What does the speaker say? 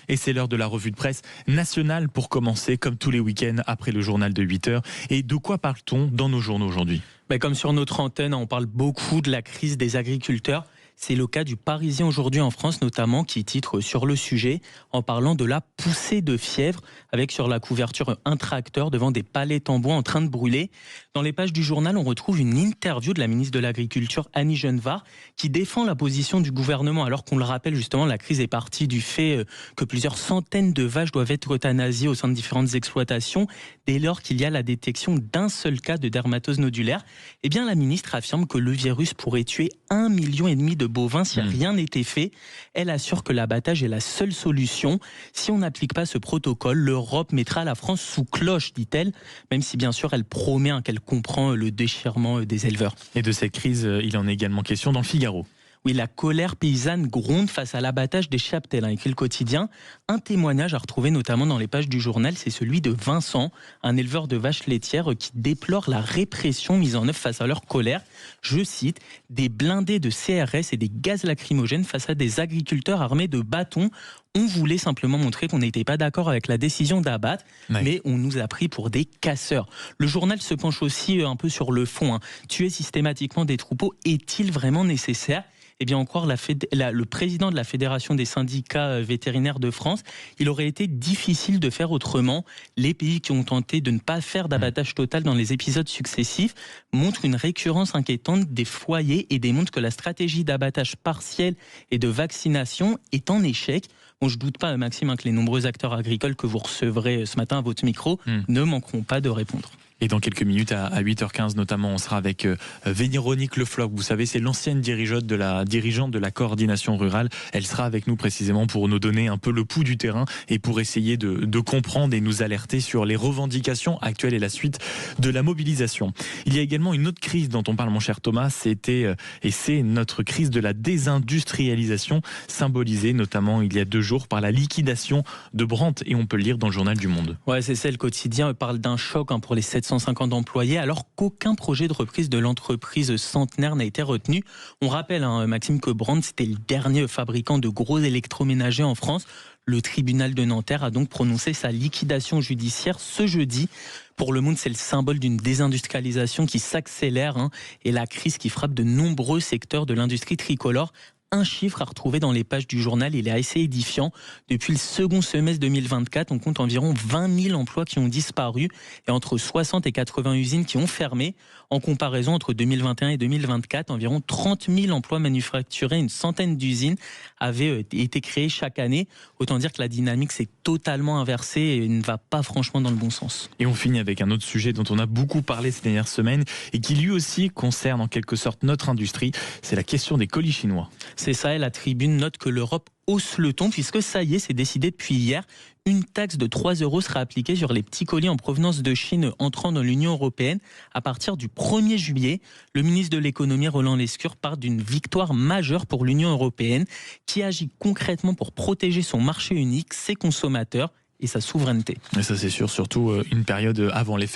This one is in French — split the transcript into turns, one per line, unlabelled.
Et c'est l'heure de la revue de presse nationale pour commencer, comme tous les week-ends après le journal de 8h. Et de quoi parle-t-on dans nos journaux aujourd'hui ?
Comme sur notre antenne, on parle beaucoup de la crise des agriculteurs. C'est le cas du Parisien aujourd'hui en France notamment qui titre sur le sujet en parlant de la poussée de fièvre avec sur la couverture un tracteur devant des palettes en bois en train de brûler. Dans les pages du journal, on retrouve une interview de la ministre de l'Agriculture Annie Genevard qui défend la position du gouvernement alors qu'on le rappelle justement, la crise est partie du fait que plusieurs centaines de vaches doivent être euthanasiées au sein de différentes exploitations dès lors qu'il y a la détection d'un seul cas de dermatose nodulaire. Eh bien la ministre affirme que le virus pourrait tuer 1,5 million de bovins si rien n'était fait. Elle assure que l'abattage est la seule solution. Si on n'applique pas ce protocole, l'Europe mettra la France sous cloche, dit-elle, même si bien sûr elle promet qu'elle comprend le déchirement des éleveurs.
Et de cette crise, il en est également question dans le Figaro.
Oui, la colère paysanne gronde face à l'abattage des cheptels, écrit le quotidien. Un témoignage à retrouver notamment dans les pages du journal, c'est celui de Vincent, un éleveur de vaches laitières qui déplore la répression mise en œuvre face à leur colère. Je cite, « Des blindés de CRS et des gaz lacrymogènes face à des agriculteurs armés de bâtons. On voulait simplement montrer qu'on n'était pas d'accord avec la décision d'abattre, mais on nous a pris pour des casseurs. » Le journal se penche aussi un peu sur le fond. Tuer systématiquement des troupeaux est-il vraiment nécessaire ? Eh bien, en croire le président de la Fédération des syndicats vétérinaires de France, il aurait été difficile de faire autrement. Les pays qui ont tenté de ne pas faire d'abattage total dans les épisodes successifs montrent une récurrence inquiétante des foyers et démontrent que la stratégie d'abattage partiel et de vaccination est en échec. Bon, je ne doute pas, Maxime, que les nombreux acteurs agricoles que vous recevrez ce matin à votre micro ne manqueront pas de répondre.
Et dans quelques minutes, à 8h15 notamment, on sera avec Véronique Le Floch. Vous savez, c'est l'ancienne dirigeante de la coordination rurale. Elle sera avec nous précisément pour nous donner un peu le pouls du terrain et pour essayer de comprendre et nous alerter sur les revendications actuelles et la suite de la mobilisation. Il y a également une autre crise dont on parle, mon cher Thomas, c'est notre crise de la désindustrialisation, symbolisée notamment il y a 2 jours par la liquidation de Brandt, et on peut le lire dans le journal du Monde.
Ouais, c'est ça, le quotidien parle d'un choc pour les 750 employés, alors qu'aucun projet de reprise de l'entreprise centenaire n'a été retenu. On rappelle, Maxime, que Brandt, c'était le dernier fabricant de gros électroménagers en France. Le tribunal de Nanterre a donc prononcé sa liquidation judiciaire ce jeudi. Pour Le Monde, c'est le symbole d'une désindustrialisation qui s'accélère et la crise qui frappe de nombreux secteurs de l'industrie tricolore. Un chiffre à retrouver dans les pages du journal, il est assez édifiant. Depuis le second semestre 2024, on compte environ 20 000 emplois qui ont disparu et entre 60 et 80 usines qui ont fermé. En comparaison, entre 2021 et 2024, environ 30 000 emplois manufacturés, une centaine d'usines avaient été créées chaque année. Autant dire que la dynamique s'est totalement inversée et ne va pas franchement dans le bon sens.
Et on finit avec un autre sujet dont on a beaucoup parlé ces dernières semaines et qui lui aussi concerne en quelque sorte notre industrie, c'est la question des colis chinois.
C'est ça, et la Tribune note que l'Europe hausse le ton puisque ça y est, c'est décidé depuis hier. Une taxe de 3 € sera appliquée sur les petits colis en provenance de Chine entrant dans l'Union européenne à partir du 1er juillet. Le ministre de l'économie, Roland Lescure, parle d'une victoire majeure pour l'Union européenne qui agit concrètement pour protéger son marché unique, ses consommateurs et sa souveraineté.
Et ça c'est sûr, surtout une période avant les fêtes.